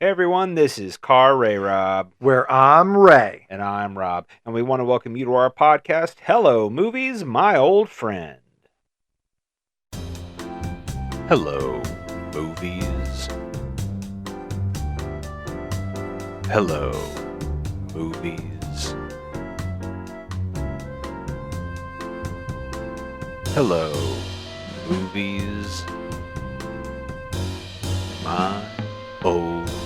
Hey everyone, this is CAR RAYROB. Where I'm Ray. And I'm Rob. And we want to welcome you to our podcast, Hello Movies, My Old Friend. Hello, movies. Hello, movies. Hello, movies. My old friend.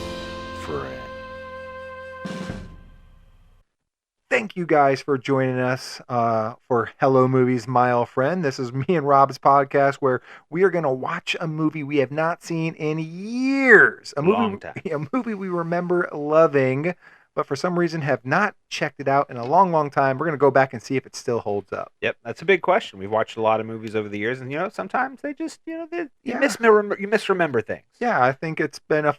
Thank you guys for joining us for Hello Movies, My Old Friend. This is me and Rob's podcast where we are going to watch a movie we have not seen in years. A movie we remember loving, but for some reason have not checked it out in a long, long time. We're going to go back and see if it still holds up. Yep, that's a big question. We've watched a lot of movies over the years, and sometimes they just you misremember things. Yeah, I think it's been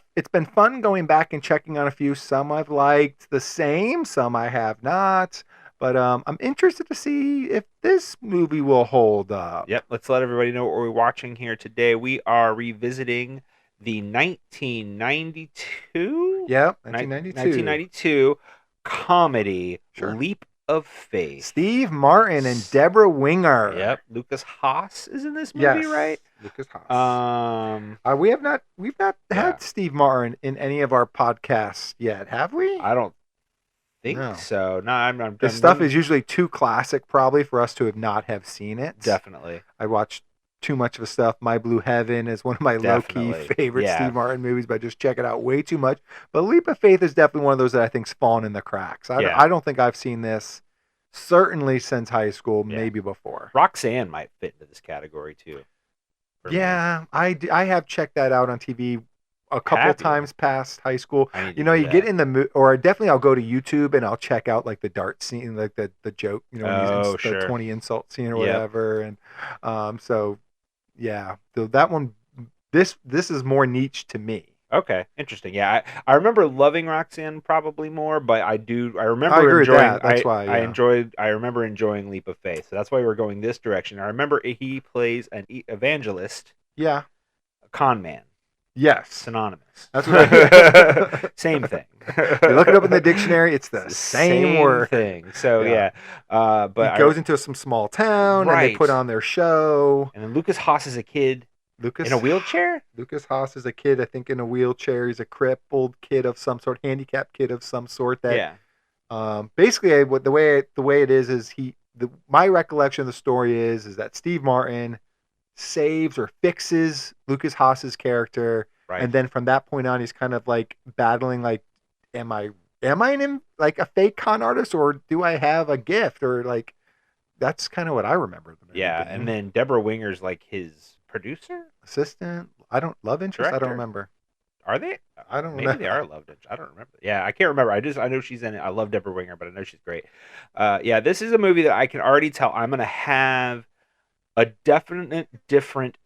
fun going back and checking on a few. Some I've liked the same, some I have not. But I'm interested to see if this movie will hold up. Yep, let's let everybody know what we're watching here today. We are revisiting the 1992. Yep, 1992 comedy Leap of Faith. Steve Martin and Debra Winger. Yep, Lukas Haas is in this movie, right? Lukas Haas. We've not had Steve Martin in any of our podcasts yet, have we? I don't think so. No, this stuff is usually too classic, probably, for us to not have seen it. Definitely. I watched too much of the stuff. My Blue Heaven is one of my low-key favorite Steve Martin movies, but I just check it out way too much. But Leap of Faith is definitely one of those that I think's fallen in the cracks. I don't think I've seen this certainly since high school, maybe before. Roxanne might fit into this category too. Yeah, I have checked that out on TV a couple times past high school. You get in the or definitely I'll go to YouTube and I'll check out like the dart scene, like the joke, the 20 insult scene or whatever. And so that one, this is more niche to me. Okay, interesting. Yeah, I remember loving Roxanne probably more, but I remember enjoying that. That's why I remember enjoying Leap of Faith. So that's why we're going this direction. I remember he plays an evangelist. Yeah. A con man. Yes. Synonymous. That's right. Same thing. You look it up in the dictionary, it's the same word. Thing. So but he goes into some small town and they put on their show. And then Lukas Haas is a kid. In a wheelchair? Lukas Haas is a kid, I think, in a wheelchair. He's a crippled kid of some sort, handicapped kid of some sort. Basically, the way it is my recollection of the story is that Steve Martin saves or fixes Lukas Haas's character, and then from that point on, he's kind of like battling, like, am I like a fake con artist, or do I have a gift, or like that's kind of what I remember. And then Debra Winger's like his producer, assistant. Love interest. Director? I don't remember. Are they? I don't know. Maybe they are love interest. I don't remember. Yeah, I can't remember. I know she's in it. I love Debra Winger, but I know she's great. This is a movie that I can already tell I'm gonna have a definite different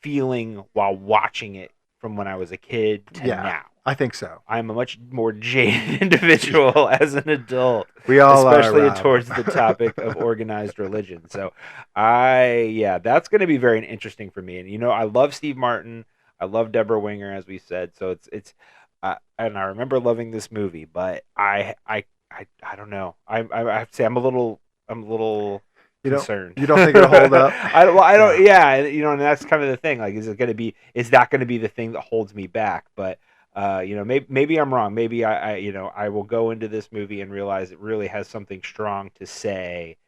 feeling while watching it from when I was a kid to now. I think so. I'm a much more jaded individual as an adult. We all especially are, towards the topic of organized religion. So that's going to be very interesting for me. And I love Steve Martin. I love Debra Winger, as we said. So it's and I remember loving this movie, but I don't know. I have to say I'm a little concerned. You don't think it'll hold up? I don't. Yeah, and that's kind of the thing. Like, is that going to be the thing that holds me back? But maybe I'm wrong. Maybe I will go into this movie and realize it really has something strong to say,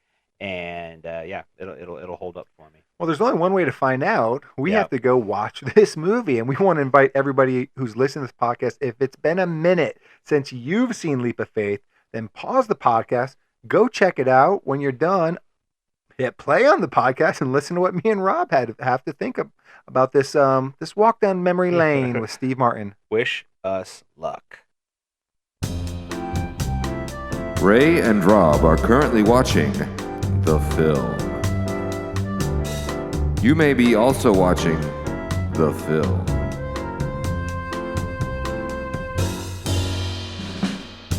and it'll hold up for me. Well, there's only one way to find out. We have to go watch this movie, and we want to invite everybody who's listening to this podcast. If it's been a minute since you've seen Leap of Faith, then pause the podcast, go check it out. When you're done, hit play on the podcast and listen to what me and Rob have to think about this walk down memory lane with Steve Martin. Wish us luck. Ray and Rob are currently watching the film. You may be also watching the film.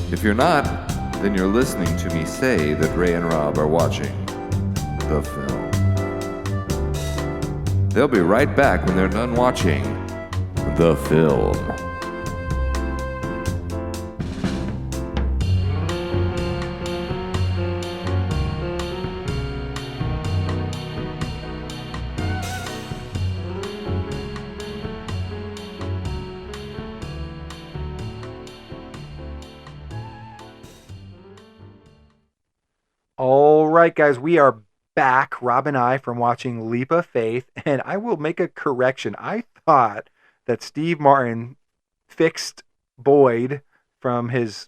If you're not, then you're listening to me say that Ray and Rob are watching the film. They'll be right back when they're done watching the film. All right, guys, we are back, Rob and I, from watching Leap of Faith, and I will make a correction. I thought that Steve Martin fixed Boyd from his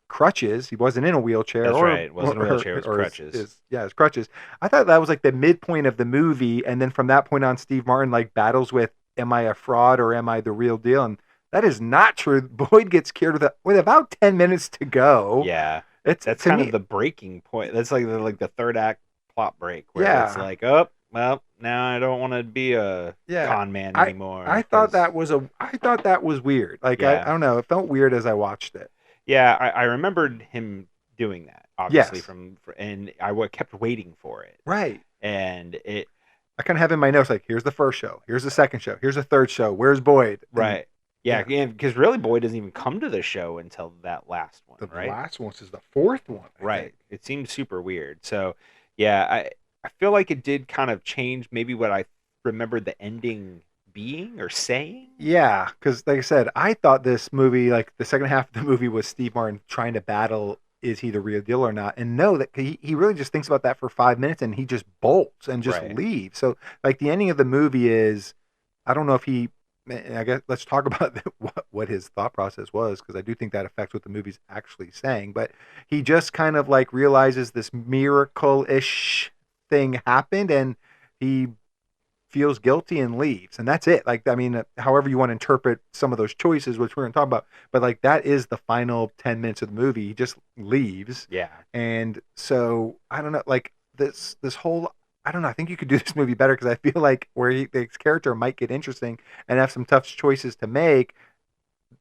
crutches. He wasn't in a wheelchair. That's right. It wasn't a wheelchair. It was crutches. His crutches. I thought that was like the midpoint of the movie, and then from that point on, Steve Martin like battles with, am I a fraud or am I the real deal? And that is not true. Boyd gets cured with about 10 minutes to go. Yeah. That's kind of the breaking point. That's like the third act plot break where it's like, oh, well, now I don't want to be a con man anymore. I thought that was weird. Like I don't know, it felt weird as I watched it. Yeah, I remembered him doing that, obviously, and I kept waiting for it. Right. And I kind of have in my notes, like, here's the first show, here's the second show, here's the third show, where's Boyd? Right. Yeah, because really Boyd doesn't even come to the show until that last one, right? The last one is the fourth one. Right. It seems super weird. So, yeah, I feel like it did kind of change maybe what I remembered the ending being or saying. Yeah, because like I said, I thought this movie, like the second half of the movie, was Steve Martin trying to battle, is he the real deal or not? And no, that he really just thinks about that for 5 minutes and he just bolts and just leaves. So like the ending of the movie is, I don't know if I guess let's talk about what his thought process was, because I do think that affects what the movie's actually saying. But he just kind of like realizes this miracle-ish thing happened and he feels guilty and leaves, and that's it. Like, I mean, however you want to interpret some of those choices, which we're going to talk about, but like that is the final 10 minutes of the movie. He just leaves. Yeah. And so I don't know, like this whole, I don't know, I think you could do this movie better, because I feel like where his character might get interesting and have some tough choices to make,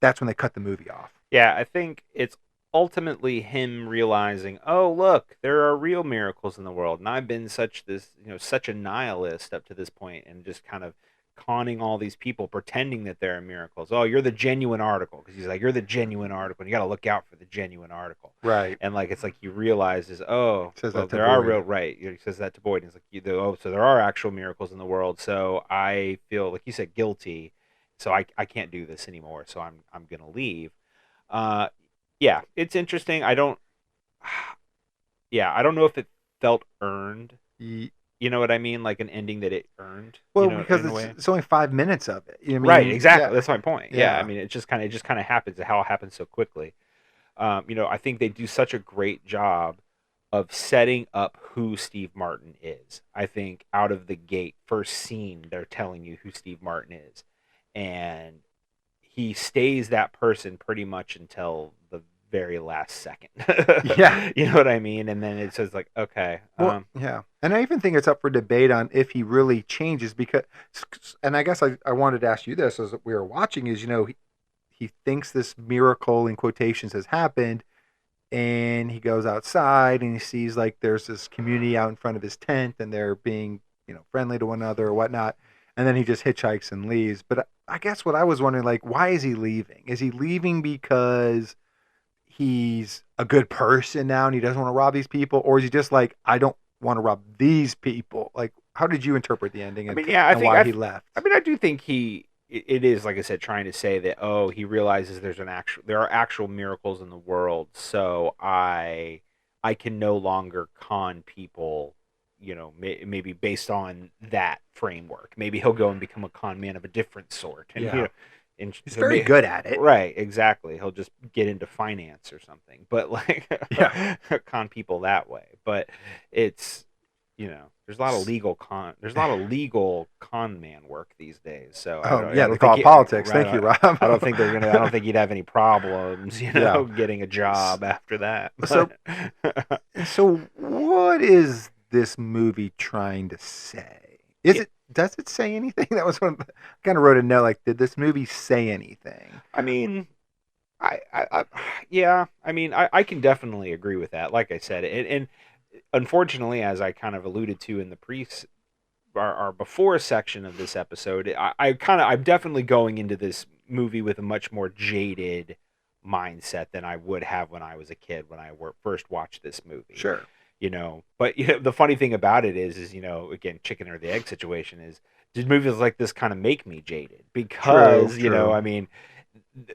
that's when they cut the movie off. Yeah, I think it's ultimately him realizing, oh, look, there are real miracles in the world, and I've been such a nihilist up to this point, and just kind of conning all these people, pretending that there are miracles. Oh, you're the genuine article, because he's like, you're the genuine article, and you got to look out for the genuine article, right? And like it's like he realizes, oh, well, there are real, right? He says that to Boyd, and he's like, oh, so there are actual miracles in the world. So I feel, like you said, guilty. So I can't do this anymore. So I'm gonna leave. Yeah, it's interesting. I don't know if it felt earned. You know what I mean? Like an ending that it earned. Well, because it's only 5 minutes of it. You know what I mean? Right, exactly. Yeah. That's my point. Yeah. I mean, it just kind of happens. How it happens so quickly. I think they do such a great job of setting up who Steve Martin is. I think out of the gate, first scene, they're telling you who Steve Martin is, and he stays that person pretty much until the very last second. Yeah. You know what I mean? And then it says like, okay. Well, yeah. And I even think it's up for debate on if he really changes, because, and I guess I wanted to ask you this as we were watching, is, he thinks this miracle in quotations has happened, and he goes outside and he sees like there's this community out in front of his tent and they're being, friendly to one another or whatnot. And then he just hitchhikes and leaves. But I guess what I was wondering, like, why is he leaving? Is he leaving because he's a good person now and he doesn't want to rob these people? Or is he just like, I don't want to rob these people? Like, how did you interpret the ending and why he left? I mean, I do think it is, like I said, trying to say that, oh, he realizes there are actual miracles in the world, so I can no longer con people, maybe based on that framework. Maybe he'll go and become a con man of a different sort. And, and he's very good at it. Right, exactly. He'll just get into finance or something, but like, con people that way. But it's, there's a lot of legal con man work these days. So they call it politics. Thank you, Rob. I don't think he'd have any problems, getting a job after that. So what is this movie trying to say? Does it say anything? That was one. I kind of wrote a note like, did this movie say anything? I mean, I can definitely agree with that. Like I said, and unfortunately, as I kind of alluded to in the our before section of this episode, I'm definitely going into this movie with a much more jaded mindset than I would have when I was a kid, when I first watched this movie. Sure. But the funny thing about it is again, chicken or the egg situation is, did movies like this kind of make me jaded? Because, true. I mean,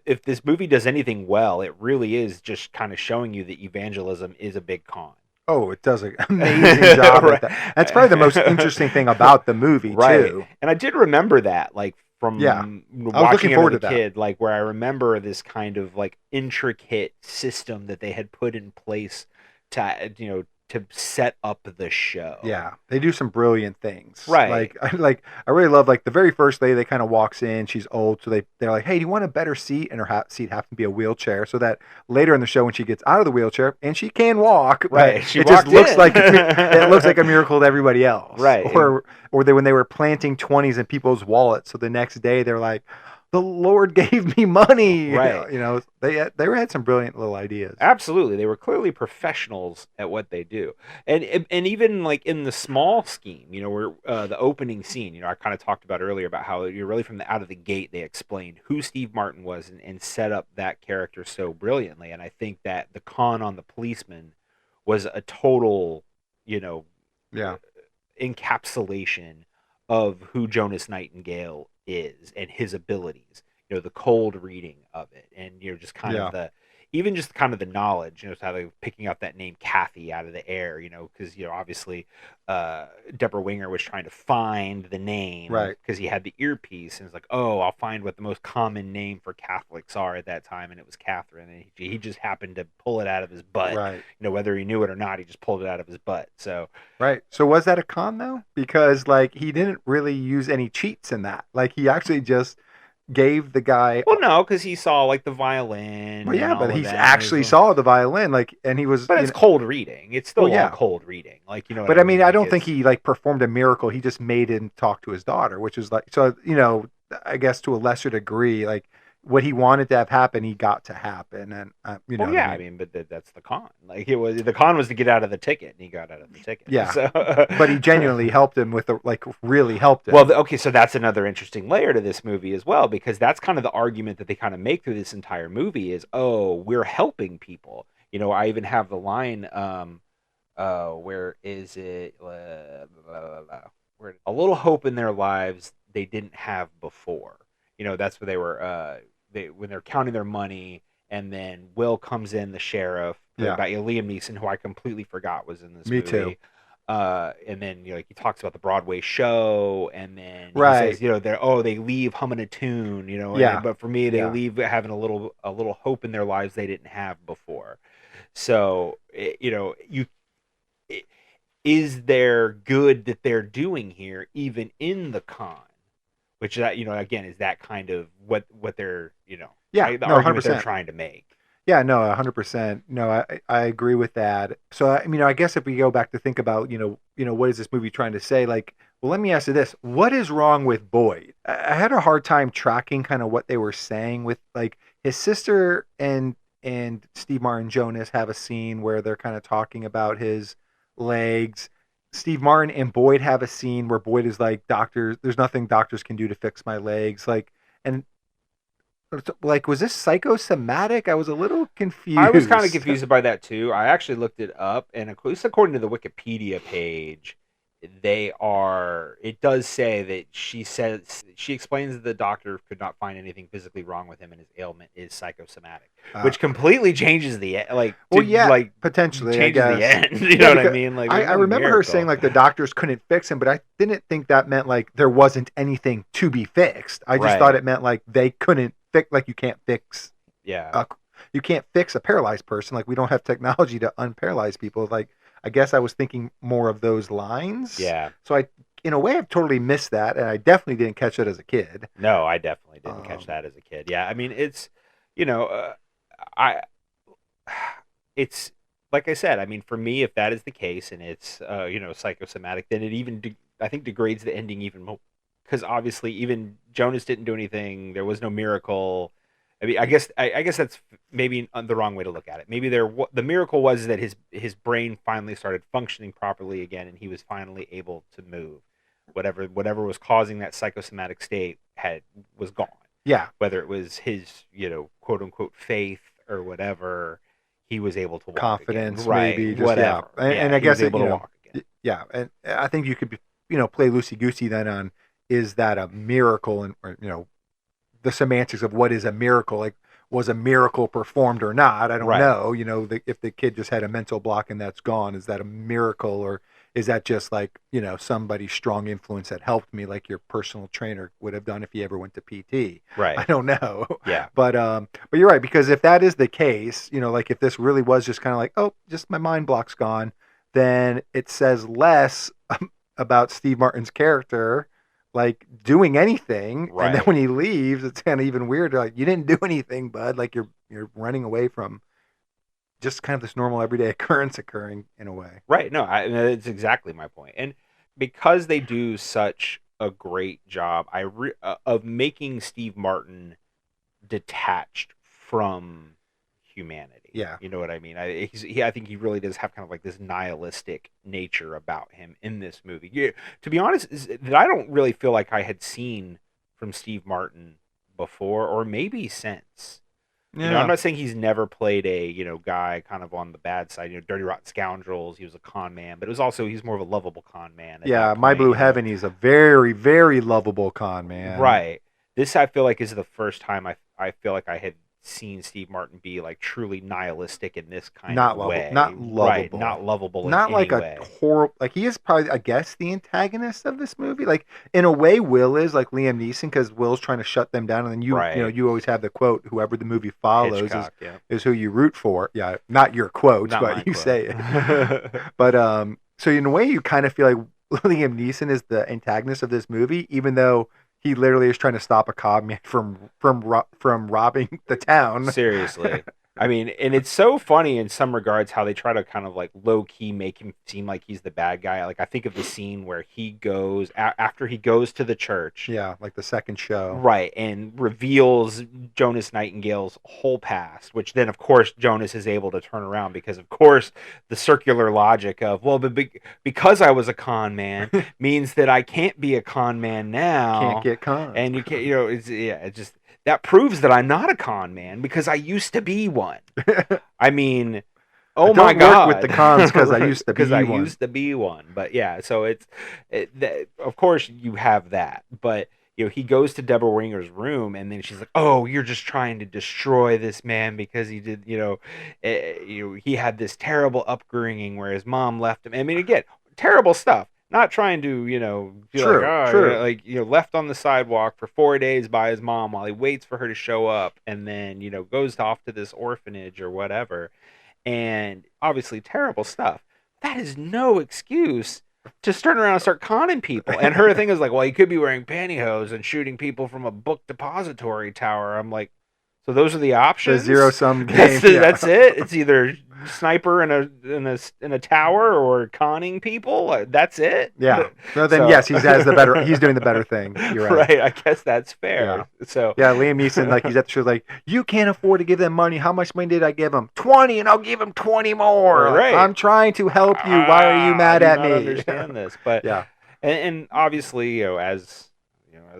if this movie does anything well, it really is just kind of showing you that evangelism is a big con. Oh, it does an amazing job right. at that. That's probably the most interesting thing about the movie, right. too. And I did remember that, like, from I was looking watching it forward as a to kid, like, where I remember this kind of, like, intricate system that they had put in place to, to set up the show. Yeah, they do some brilliant things. Right. I really love, like, the very first day they kind of walks in, she's old, so they're like, hey, do you want a better seat? And her seat happens to be a wheelchair, so that later in the show when she gets out of the wheelchair, and she can walk, right, it just looks like it looks like a miracle to everybody else. Right. Or when they were planting 20s in people's wallets, so the next day they're like, the Lord gave me money. Right. They had some brilliant little ideas. Absolutely. They were clearly professionals at what they do. And even like in the small scheme, where the opening scene, I kind of talked about earlier about how you're really from the out of the gate, they explained who Steve Martin was and set up that character so brilliantly. And I think that the con on the policeman was a total, encapsulation of who Jonas Nightengale is and his abilities, the cold reading of it, and just kind of the knowledge, how they're picking up that name Kathy out of the air, because obviously Debra Winger was trying to find the name, right? Because he had the earpiece, and it's like, oh, I'll find what the most common name for Catholics are at that time, and it was Catherine, and he just happened to pull it out of his butt, right? Whether he knew it or not, he just pulled it out of his butt. So right. So was that a con though? Because like he didn't really use any cheats in that. Like he actually just gave the guy. Well, no, because he saw like the violin. Well, yeah, but he actually saw the violin, like, and he was. But it's cold reading. It's still all cold reading, like But I mean, I don't think he like performed a miracle. He just made him talk to his daughter, which is like, so I guess to a lesser degree, like what he wanted to have happen, he got to happen, and Well, yeah, I mean, but that's the con. Like the con was to get out of the ticket, and he got out of the ticket. Yeah, so. But he genuinely helped him really helped him. Well, okay, so that's another interesting layer to this movie as well, because that's kind of the argument that they kind of make through this entire movie is, oh, we're helping people. I even have the line, where is it? Where a little hope in their lives they didn't have before. That's where they were. When they're counting their money, and then Will comes in, the sheriff, about Liam Neeson, who I completely forgot was in this movie. Me too. And then he talks about the Broadway show, and then he says, they leave humming a tune, but for me they leave having a little hope in their lives they didn't have before. So is there good that they're doing here, even in the con? Which again is that kind of what they're the argument 100%. They're trying to make. Yeah, no, 100%. No, I agree with that. So I guess if we go back to think about what is this movie trying to say? Like, well, let me ask you this: what is wrong with Boyd? I had a hard time tracking kind of what they were saying with like his sister and Steve Martin Jonas have a scene where they're kind of talking about his legs. Steve Martin and Boyd have a scene where Boyd is like, doctors, there's nothing doctors can do to fix my legs. Like, and like, was this psychosomatic? I was a little confused. I was kind of confused by that too. I actually looked it up, and at least according to the Wikipedia page, it does say that she explains that the doctor could not find anything physically wrong with him, and his ailment is psychosomatic, which completely changes potentially changes the end. You know what I mean? Like, I remember her saying like the doctors couldn't fix him, but I didn't think that meant like there wasn't anything to be fixed. I just thought it meant like they couldn't fix, like you can't fix. Yeah. You can't fix a paralyzed person. Like we don't have technology to unparalyze people. Like, I guess I was thinking more of those lines. Yeah. So in a way, I've totally missed that, and I definitely didn't catch it as a kid. No, I definitely didn't catch that as a kid. Yeah, I mean, it's, it's like I said. I mean, for me, if that is the case, and it's psychosomatic, then it even I think degrades the ending even more, because obviously even Jonas didn't do anything. There was no miracle. I mean, I guess that's maybe the wrong way to look at it. Maybe the miracle was that his brain finally started functioning properly again, and he was finally able to move. Whatever was causing that psychosomatic state was gone. Yeah. Whether it was his quote unquote faith or whatever, he was able to walk confidence, again. Maybe, right? Just, whatever. Yeah. And I guess able to walk again. Yeah, and I think you could play loosey goosey then on, is that a miracle, and the semantics of what is a miracle. Like, was a miracle performed or not. I don't Right. know. If the kid just had a mental block and that's gone, is that a miracle, or is that just like, somebody's strong influence that helped me, like your personal trainer would have done if he ever went to PT? Right. I don't know. Yeah. But you're right, because if that is the case, like if this really was just kind of like, oh, just my mind block's gone, then it says less about Steve Martin's character, like doing anything. Right. And then when he leaves, it's kind of even weirder. Like, you didn't do anything, bud. Like you're running away from just kind of this normal everyday occurrence occurring in a way. Right. No, it's exactly my point. And because they do such a great job of making Steve Martin detached from humanity. Yeah. You know what I mean? I think he really does have kind of like this nihilistic nature about him in this movie. Yeah, to be honest, that I don't really feel like I had seen from Steve Martin before, or maybe since. Yeah. I'm not saying he's never played a, guy kind of on the bad side, Dirty Rotten Scoundrels. He was a con man, but it was also, he's more of a lovable con man. Yeah, My Blue Heaven, he's a very, very lovable con man. Right. This, I feel like, is the first time I feel like I had seen Steve Martin be like truly nihilistic in this kind of way. Not lovable. Right, not lovable not in like any a way. horrible, like he is probably, I guess, the antagonist of this movie. Like in a way, Will is like Liam Neeson, because Will's trying to shut them down, and then you always have the quote, whoever the movie follows is who you root for. Yeah, not your quotes, but you say it. But so in a way, you kind of feel like Liam Neeson is the antagonist of this movie, even though he literally is trying to stop a con man from robbing the town. Seriously. I mean, and it's so funny in some regards how they try to kind of like low key make him seem like he's the bad guy. Like I think of the scene where he goes after he goes to the church. Yeah, like the second show. Right, and reveals Jonas Nightingale's whole past, which then of course Jonas is able to turn around, because of course the circular logic of, well, but because I was a con man means that I can't be a con man now. Can't get conned. And you can't, it's just, that proves that I'm not a con man, because I used to be one. I mean, oh my God. Work with the cons because I used to be one. Because I used to be one. But yeah, so of course you have that. But, he goes to Debra Winger's room, and then she's like, oh, you're just trying to destroy this man because he did, he had this terrible upbringing where his mom left him. I mean, again, terrible stuff. Not trying to, left on the sidewalk for 4 days by his mom while he waits for her to show up, and then, goes off to this orphanage or whatever. And obviously terrible stuff. That is no excuse to turn around and start conning people. And her thing is like, well, he could be wearing pantyhose and shooting people from a book depository tower. I'm like, so those are the options? The zero-sum game. That's it? It's either sniper in a tower or conning people? That's it? Yeah. No, then yes, he's doing the better thing. You're right. Right, I guess that's fair. Yeah. So yeah, Liam Neeson, like, he's at the show like, you can't afford to give them money. How much money did I give them? 20, and I'll give them 20 more. Right. I'm trying to help you. Why are you mad at me? I understand this. But yeah. And obviously, as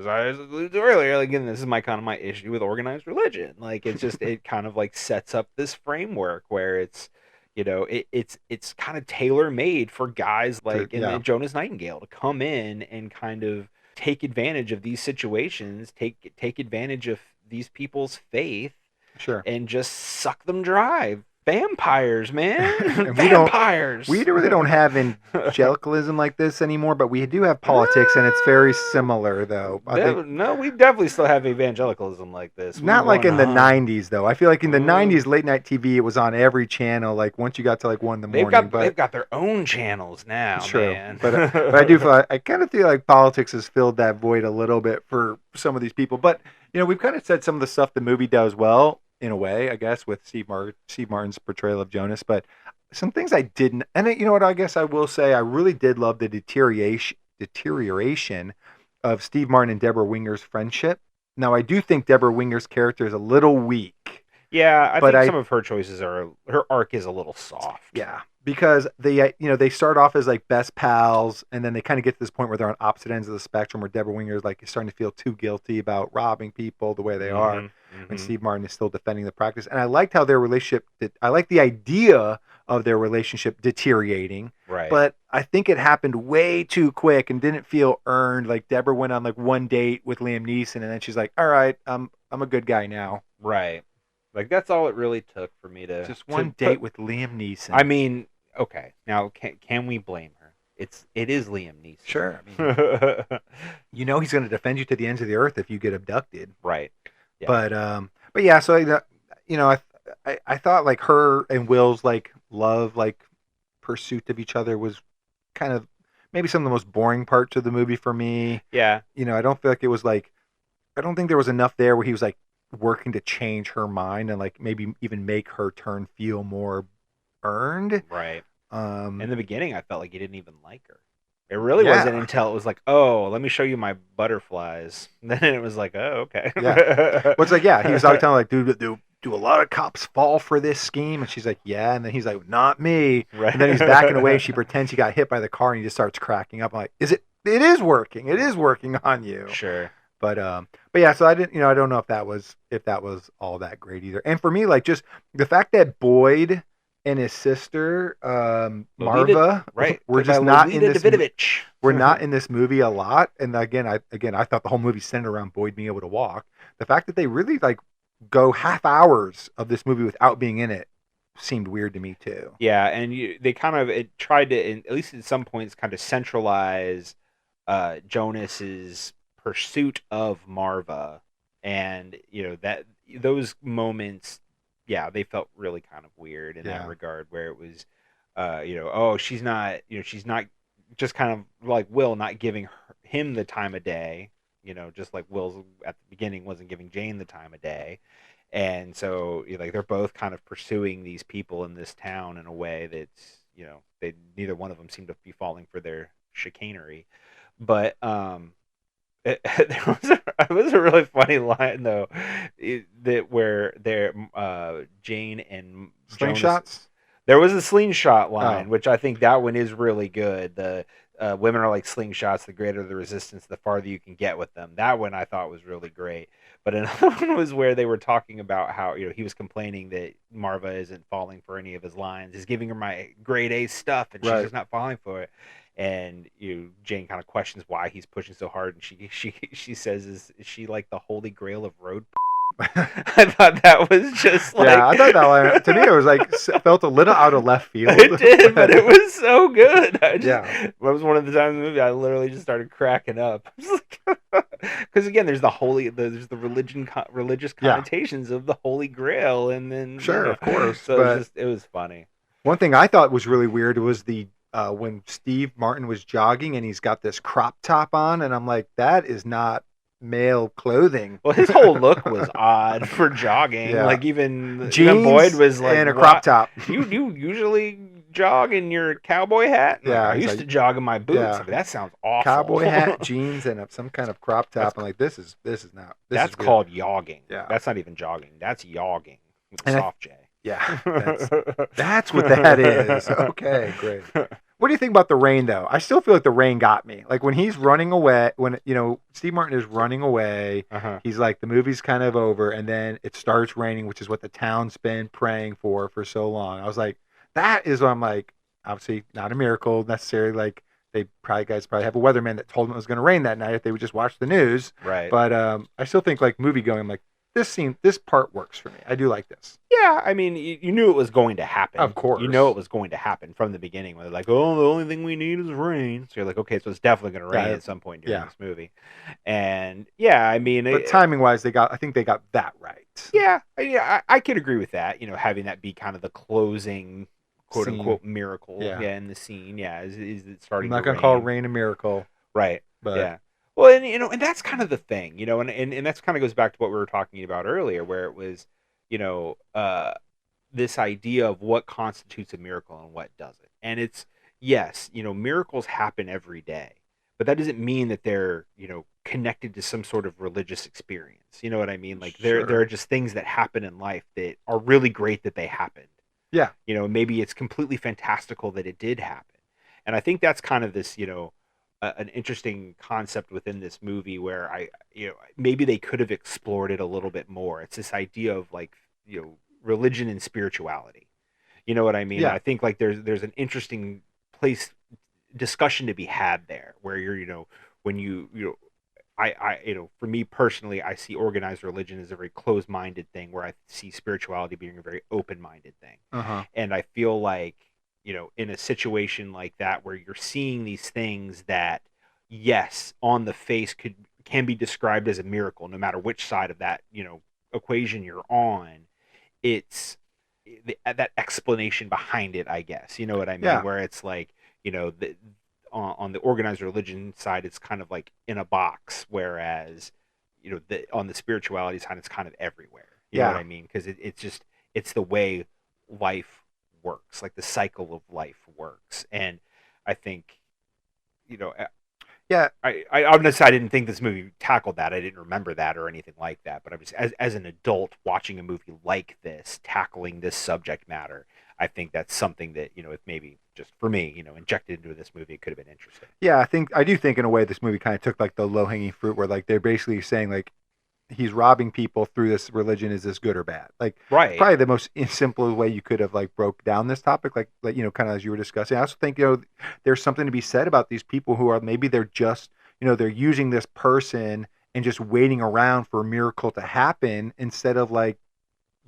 I alluded to earlier, again, this is my issue with organized religion. Like, it's just, it kind of like sets up this framework where it's, it's kind of tailor made for guys like Jonas Nightengale to come in and kind of take advantage of these situations, take advantage of these people's faith, sure, and just suck them dry. Vampires, man. Vampires. We really don't have evangelicalism like this anymore, but we do have politics, and it's very similar, though. No, we definitely still have evangelicalism like this. Not like in the 90s, though. I feel like in the 90s, late night TV, it was on every channel, like once you got to like 1 in the morning. They've got their own channels now, true. Man. But I kind of feel like politics has filled that void a little bit for some of these people. But, we've kind of said some of the stuff the movie does well, in a way, I guess, with Steve Martin's portrayal of Jonas, but some things I didn't, and you know what, I guess I will say I really did love the deterioration of Steve Martin and Debra Winger's friendship. Now, I do think Debra Winger's character is a little weak. Yeah, I think some of her choices her arc is a little soft. Yeah, because they start off as like best pals, and then they kind of get to this point where they're on opposite ends of the spectrum, where Debra Winger is like starting to feel too guilty about robbing people the way they are, and Steve Martin is still defending the practice. And I liked how their relationship I like the idea of their relationship deteriorating, right? But I think it happened way too quick and didn't feel earned. Like Debra went on like one date with Liam Neeson, and then she's like, "All right, I'm a good guy now." Right. Like that's all it really took for me to just one date with Liam Neeson. I mean, okay, now can we blame her? It is Liam Neeson. Sure. I mean, he's going to defend you to the ends of the earth if you get abducted. Right. Yeah. But yeah. So I thought like her and Will's like love like pursuit of each other was kind of maybe some of the most boring parts of the movie for me. Yeah. I don't feel like it was like I don't think there was enough there where he was like working to change her mind and like maybe even make her turn feel more earned. Right. In the beginning, I felt like he didn't even like her. It really wasn't until it was like, oh, let me show you my butterflies. And then it was like, oh, okay. Yeah. Well, it's like, yeah, he was always telling like, dude, do a lot of cops fall for this scheme? And she's like, yeah. And then he's like, not me. Right. And then he's backing away. She pretends he got hit by the car and he just starts cracking up. I'm like, it is working. It is working on you. Sure. But yeah, so I didn't, I don't know if that was all that great either. And for me, like just the fact that Boyd and his sister, Marva, right? We're just not in this. Davidovitch. We're not in this movie a lot. And again, I thought the whole movie centered around Boyd being able to walk. The fact that they really like go half hours of this movie without being in it seemed weird to me too. Yeah, and they kind of tried to, at least at some points, kind of centralize Jonas's pursuit of Marva, and that those moments. Yeah, they felt really kind of weird in that regard, where it was, oh, she's not just kind of like Will not giving him the time of day, just like Will's at the beginning wasn't giving Jane the time of day. And so like they're both kind of pursuing these people in this town in a way that's, neither one of them seem to be falling for their chicanery. But it was a really funny line though, that where Jane and Slingshots. Jonas, there was a slingshot line, which I think that one is really good. The women are like slingshots. The greater the resistance, the farther you can get with them. That one I thought was really great. But another one was where they were talking about how he was complaining that Marva isn't falling for any of his lines. He's giving her my grade A stuff, and she's just not falling for it. And Jane kind of questions why he's pushing so hard, and she says, "Is she like the holy grail of road?" I thought that was just like, I thought that line, to me it was like felt a little out of left field. It did, but it was so good. That was one of the times in the movie I literally just started cracking up. Because again, there's the religious connotations of the Holy Grail, and then of course. So it was funny. One thing I thought was really weird was the when Steve Martin was jogging and he's got this crop top on, and I'm like, that is not male clothing. Well, his whole look was odd for jogging. Like even Boyd was like, and a crop top. You usually jog in your cowboy hat? Yeah, I used to jog in my boots. Like, that sounds awful. Cowboy hat, jeans, and some kind of crop top. I'm like, this is not. That's called yogging. Yeah, that's not even jogging. That's yogging with a soft J. Yeah, that's what that is. Okay, great. What do you think about the rain, though? I still feel like the rain got me. Like when he's running away, when Steve Martin is running away, he's like, the movie's kind of over, and then it starts raining, which is what the town's been praying for so long. I was like, that is what I'm like. Obviously, not a miracle necessarily. Like guys probably have a weatherman that told them it was going to rain that night if they would just watch the news. Right. But I still think like movie going, I'm like, this part works for me. I do like this. Yeah, I mean, you knew it was going to happen. Of course. You know it was going to happen from the beginning. Where they're like, oh, the only thing we need is rain. So you're like, okay, so it's definitely going to rain at some point during this movie. And yeah, I mean, but timing-wise, I think they got that right. Yeah, I could agree with that. Having that be kind of the closing quote unquote miracle. In the scene. Yeah, is it starting? I'm not going to call rain a miracle. Right. But yeah. Well, and that's kind of the thing, and that's kind of goes back to what we were talking about earlier, where it was, this idea of what constitutes a miracle and what doesn't. And it's, yes, miracles happen every day, but that doesn't mean that they're, connected to some sort of religious experience. You know what I mean? Like there are just things that happen in life that are really great that they happened. Yeah. Maybe it's completely fantastical that it did happen. And I think that's kind of this, an interesting concept within this movie where maybe they could have explored it a little bit more. It's this idea of like, religion and spirituality. You know what I mean? Yeah. I think like there's an interesting discussion to be had there where you're, when you for me personally, I see organized religion as a very closed-minded thing, where I see spirituality being a very open-minded thing. And I feel like, in a situation like that where you're seeing these things that, yes, on the face can be described as a miracle, no matter which side of that, equation you're on, it's that explanation behind it, I guess. You know what I mean? Yeah. Where it's like, on the organized religion side, it's kind of like in a box, whereas, on the spirituality side, it's kind of everywhere. You know what I mean? Because it's the way life works, like the cycle of life works. And I think, I didn't think this movie tackled that. I didn't remember that or anything like that. But I'm just, as an adult watching a movie like this, tackling this subject matter, I think that's something that, if maybe just for me, injected into this movie, it could have been interesting. Yeah, I do think in a way this movie kind of took like the low hanging fruit, where like they're basically saying like he's robbing people through this religion. Is this good or bad? Like, right. Probably the most simple way you could have like broke down this topic, like kind of as you were discussing. I also think there's something to be said about these people who are, maybe they're just they're using this person and just waiting around for a miracle to happen instead of like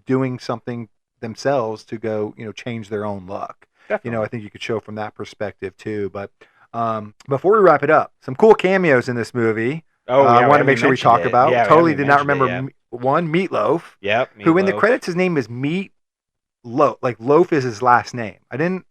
doing something themselves to go change their own luck. Definitely. I think you could show from that perspective too. But before we wrap it up, some cool cameos in this movie. I want to make sure we talk about. Totally did not remember one, Meatloaf. Yep. Who in the credits, his name is Meat Loaf. Like Loaf is his last name. I didn't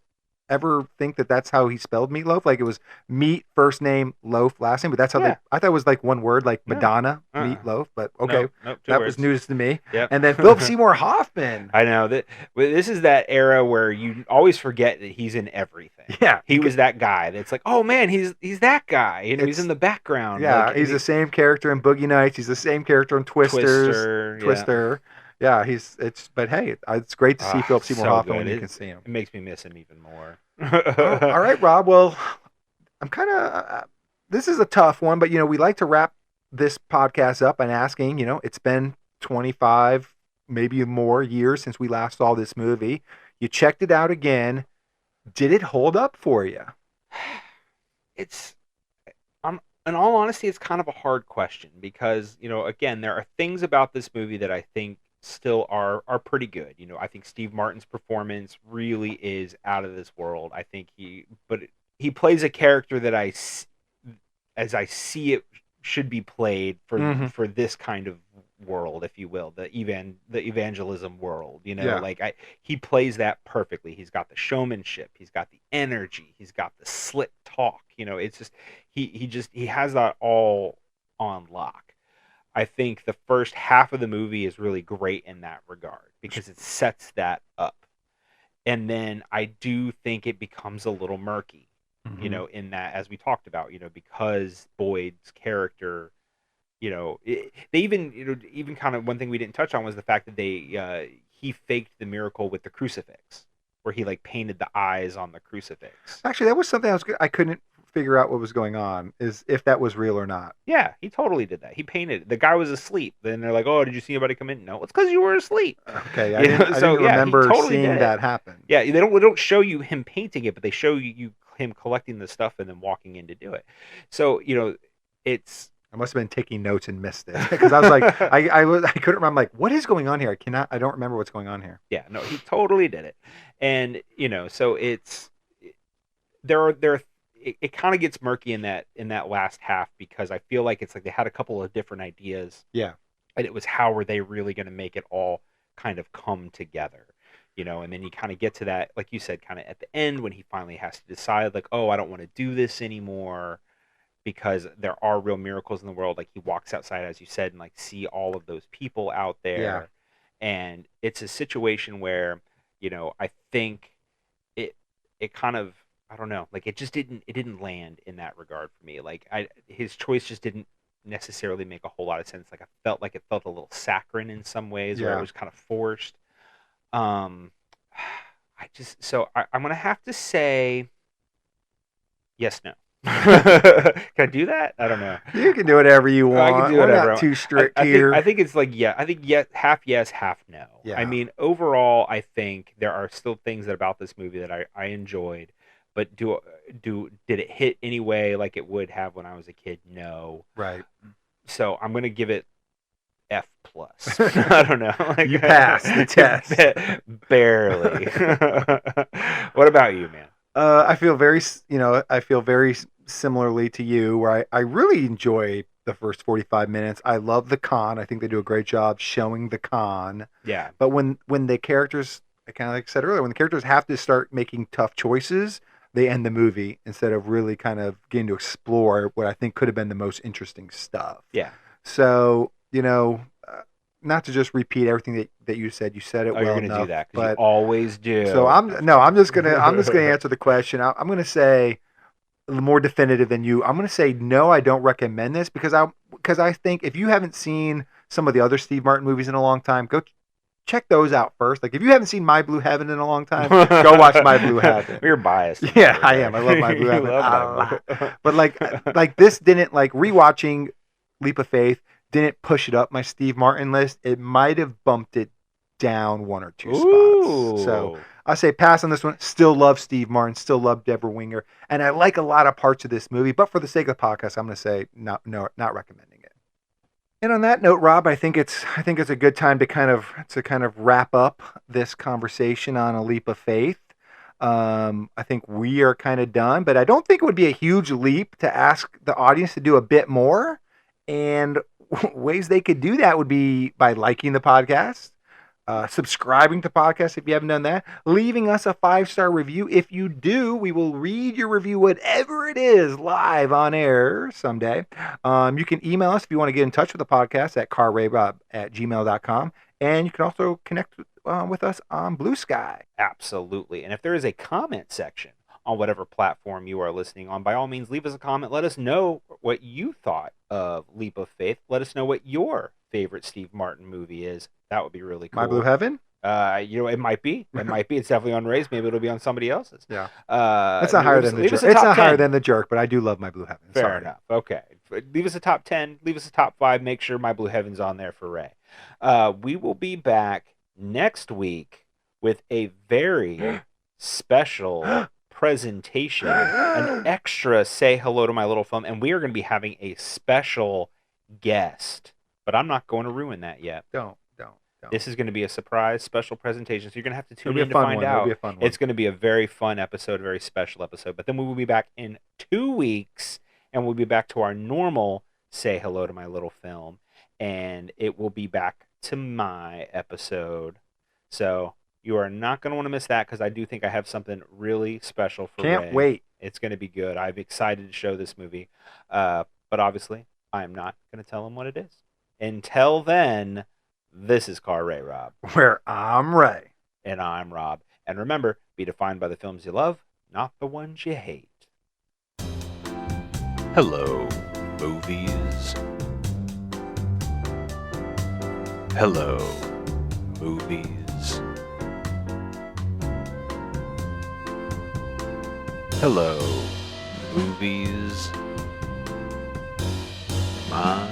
ever think that that's how he spelled Meatloaf. Like it was Meat first name, Loaf last name. But that's how I thought it was like one word, like Madonna, Meatloaf. But okay, nope, that was news to me. Yep. And then Philip Seymour Hoffman. I know that this is that era where you always forget that he's in everything. Yeah, he was that guy. That's like, oh man, he's that guy. He's in the background. Yeah, like, he's the same character in Boogie Nights. He's the same character in Twister. Yeah, but hey, it's great to see Philip Seymour Hoffman when you can see him. It makes me miss him even more. All right, Rob. Well, I'm kind of. This is a tough one, but we like to wrap this podcast up and asking. It's been 25, maybe more years since we last saw this movie. You checked it out again. Did it hold up for you? In all honesty, it's kind of a hard question because again, there are things about this movie that I think still are pretty good. I think Steve Martin's performance really is out of this world. I think he plays a character that as I see it should be played for this kind of world, if you will, the evangelism world. He plays that perfectly. He's got the showmanship, he's got the energy, he's got the slick talk. It's just he has that all on lock. I think the first half of the movie is really great in that regard because it sets that up. And then I do think it becomes a little murky, in that, as we talked about, because Boyd's character, they even kind of, one thing we didn't touch on was the fact that he faked the miracle with the crucifix, where he like painted the eyes on the crucifix. Actually, that was something I couldn't figure out what was going on, is if that was real or not. Yeah, he totally did that. He painted it. The guy was asleep. Then they're like, "Oh, did you see anybody come in?" No, it's because you were asleep. Okay, I didn't remember seeing that happen. Yeah, they don't show you him painting it, but they show you him collecting the stuff and then walking in to do it. So it's. I must have been taking notes and missed it because I was like, I couldn't remember. I'm like, what is going on here? I don't remember what's going on here. Yeah, no, he totally did it, and so it's it kind of gets murky in that last half because I feel like it's like they had a couple of different ideas. Yeah, and it was how were they really going to make it all kind of come together, and then you kind of get to that, like you said, kind of at the end when he finally has to decide, like, oh, I don't want to do this anymore. Because there are real miracles in the world. Like he walks outside, as you said, and like see all of those people out there. Yeah. And it's a situation where, I think it kind of, I don't know, like it didn't land in that regard for me. Like his choice just didn't necessarily make a whole lot of sense. Like it felt a little saccharine in some ways, where it was kind of forced. I'm gonna have to say yes, no. Can I do that? I don't know. You can do whatever you want. I can do whatever. We're not too strict here. I think it's like, I think half yes, half no. Yeah. I mean, overall, I think there are still things about this movie that I enjoyed, but did it hit any way like it would have when I was a kid? No. Right. So I'm gonna give it F plus. I don't know. Like, you passed the test. Barely. What about you, man? I feel very similarly to you, where I really enjoy the first 45 minutes. I love the con. I think they do a great job showing the con. Yeah. But when the characters, kind of like I said earlier, when the characters have to start making tough choices, they end the movie instead of really kind of getting to explore what I think could have been the most interesting stuff. Yeah. So, not to just repeat everything that you said. You said it well you're enough. Gonna do that because you always do. So I'm just gonna answer the question. I'm gonna say more definitive than you. I'm gonna say no. I don't recommend this because I think if you haven't seen some of the other Steve Martin movies in a long time, go check those out first. Like if you haven't seen My Blue Heaven in a long time, go watch My Blue Heaven. You're biased. Yeah, I am. I love My Blue Heaven a lot. But like this didn't rewatching Leap of Faith didn't push it up my Steve Martin list. It might have bumped it down 1 or 2 spots. So I say pass on this one. Still love Steve Martin. Still love Debra Winger, and I like a lot of parts of this movie. But for the sake of the podcast, I'm going to say not recommending it. And on that note, Rob, I think it's a good time to kind of wrap up this conversation on A Leap of Faith. I think we are kind of done, but I don't think it would be a huge leap to ask the audience to do a bit more. And ways they could do that would be by liking the podcast, subscribing to the podcast if you haven't done that, leaving us a 5-star review. If you do, we will read your review, whatever it is, live on air someday. You can email us if you want to get in touch with the podcast at carrayrob@gmail.com. And you can also connect with us on Blue Sky. Absolutely. And if there is a comment section on whatever platform you are listening on, by all means, leave us a comment. Let us know what you thought of Leap of Faith. Let us know what your favorite Steve Martin movie is. That would be really cool. My Blue Heaven? It might be. It might be. It's definitely on Ray's. Maybe it'll be on somebody else's. Yeah. It's not higher than the jerk. It's not higher than the jerk, but I do love My Blue Heaven. Fair enough. Okay. Leave us a top 10. Leave us a top 5. Make sure My Blue Heaven's on there for Ray. We will be back next week with a very special presentation, an extra Say Hello to My Little Film, and we are going to be having a special guest, but I'm not going to ruin that yet. Don't. This is going to be a surprise special presentation, so you're going to have to tune in to find out. It'll be a fun one. It's going to be a very fun episode, a very special episode, but then we will be back in 2 weeks, and we'll be back to our normal Say Hello to My Little Film, and it will be back to my episode, so you are not going to want to miss that because I do think I have something really special for Ray. Can't wait. It's going to be good. I'm excited to show this movie. But obviously, I am not going to tell him what it is. Until then, this is CAR RAYROB. Where I'm Ray. And I'm Rob. And remember, be defined by the films you love, not the ones you hate. Hello, movies. Hello, movies. Hello, movies. My